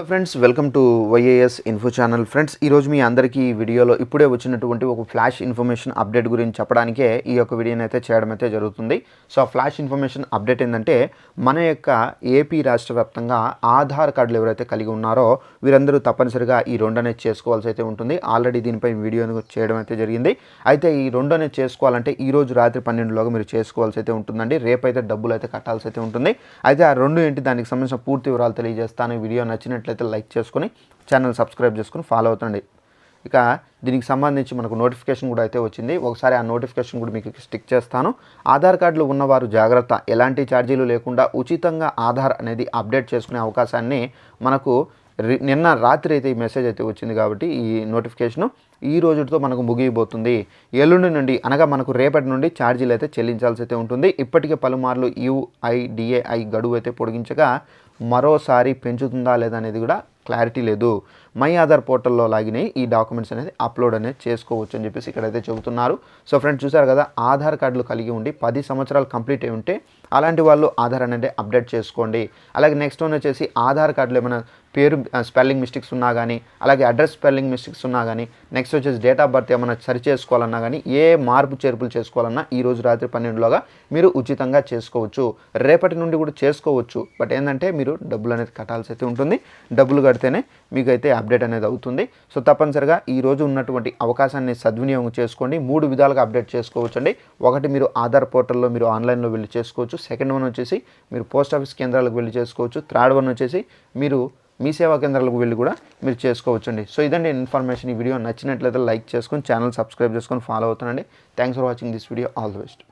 Friends welcome to YAS info channel. Friends ఈరోజు మీ అందరికీ ఈ వీడియోలో ఇప్పుడే వచ్చినటువంటి ఒక ఫ్లాష్ ఇన్ఫర్మేషన్ అప్డేట్ గురించి చెప్పడానికే ఈ యొక్క వీడియోని అయితే చేయడం అయితే జరుగుతుంది. సో ఆ ఫ్లాష్ ఇన్ఫర్మేషన్ అప్డేట్ ఏంటంటే మన యొక్క ఏపీ రాష్ట్ర వ్యాప్తంగా ఆధార్ కార్డులు ఎవరైతే కలిగి ఉన్నారో వీరందరూ తప్పనిసరిగా ఈ రెండు అనేది చేసుకోవాల్సి అయితే ఉంటుంది. ఆల్రెడీ దీనిపై వీడియోను చేయడం అయితే జరిగింది. అయితే ఈ రెండు అనేది చేసుకోవాలంటే ఈ రోజు రాత్రి 12లోగా మీరు చేసుకోవాల్సి అయితే ఉంటుందండి. రేపైతే డబ్బులు అయితే కట్టాల్సి అయితే ఉంటుంది. అయితే ఆ రెండు ఏంటి దానికి సంబంధించిన పూర్తి వివరాలు తెలియజేస్తాను. వీడియో నచ్చినట్లయితే లైక్ చేసుకొని ఛానల్ సబ్స్క్రైబ్ చేసుకొని ఫాలో అవుతుండండి. ఇక దీనికి సంబంధించి మనకు నోటిఫికేషన్ కూడా అయితే వచ్చింది. ఒకసారి ఆ నోటిఫికేషన్ కూడా మీకు స్టిక్ చేస్తాను. ఆధార్ కార్డులు ఉన్నవారు జాగ్రత్త, ఎలాంటి ఛార్జీలు లేకుండా ఉచితంగా ఆధార్ అనేది అప్డేట్ చేసుకునే అవకాశాన్ని మనకు నిన్న రాత్రి అయితే ఈ మెసేజ్ అయితే వచ్చింది. కాబట్టి ఈ నోటిఫికేషను ఈ రోజుతో మనకు ముగియబోతుంది. ఎల్లుండి నుండి అనగా మనకు రేపటి నుండి ఛార్జీలు అయితే చెల్లించాల్సి అయితే ఉంటుంది. ఇప్పటికే పలుమార్లు UIDAI గడువు అయితే పొడిగించగా మరోసారి పెంచుతుందా లేదా అనేది కూడా క్లారిటీ లేదు. మై ఆధార్ పోర్టల్లో లాగిన్ అయ్యి ఈ డాక్యుమెంట్స్ అనేది అప్లోడ్ అనేది చేసుకోవచ్చు అని చెప్పేసి ఇక్కడైతే చెబుతున్నారు. సో ఫ్రెండ్స్ చూసారు కదా, ఆధార్ కార్డులు కలిగి ఉండి 10 సంవత్సరాలు కంప్లీట్ అయి ఉంటే అలాంటి వాళ్ళు ఆధార్ అనేది అప్డేట్ చేసుకోండి. అలాగే నెక్స్ట్ వన్ వచ్చేసి ఆధార్ కార్డులో ఏమైనా పేరు స్పెల్లింగ్ మిస్టేక్స్ ఉన్నా కానీ, అలాగే అడ్రస్ స్పెల్లింగ్ మిస్టేక్స్ ఉన్నా కానీ, నెక్స్ట్ వచ్చేసి డేట్ ఆఫ్ బర్త్ ఏమైనా సరి చేసుకోవాలన్నా కానీ, ఏ మార్పు చేర్పులు చేసుకోవాలన్నా ఈ రోజు రాత్రి 12లోగా మీరు ఉచితంగా చేసుకోవచ్చు. రేపటి నుండి కూడా చేసుకోవచ్చు. బట్ ఏంటంటే మీరు డబ్బులు అనేది కట్టాల్సి అయితే ఉంటుంది. డబ్బులు కడితేనే మీకు అయితే అప్డేట్ అనేది అవుతుంది. సో తప్పనిసరిగా ఈ రోజు ఉన్నటువంటి అవకాశాన్ని సద్వినియోగం చేసుకోండి. 3 విధాలుగా అప్డేట్ చేసుకోవచ్చు అండి. ఒకటి మీరు ఆధార్ పోర్టల్లో మీరు ఆన్లైన్లో వెళ్ళి చేసుకోవచ్చు. సెకండ్ వన్ వచ్చేసి మీరు పోస్ట్ ఆఫీస్ కేంద్రాలకు వెళ్ళి చేసుకోవచ్చు. థర్డ్ వన్ వచ్చేసి మీరు మీ సేవా కేంద్రాలకు వెళ్ళి కూడా మీరు చేసుకోవచ్చు అండి. సో ఇదండి ఇన్ఫర్మేషన్. ఈ వీడియో నచ్చినట్లయితే లైక్ చేసుకొని ఛానల్ సబ్స్క్రైబ్ చేసుకొని ఫాలో అవుతానండి. Thanks for watching this video. All the best.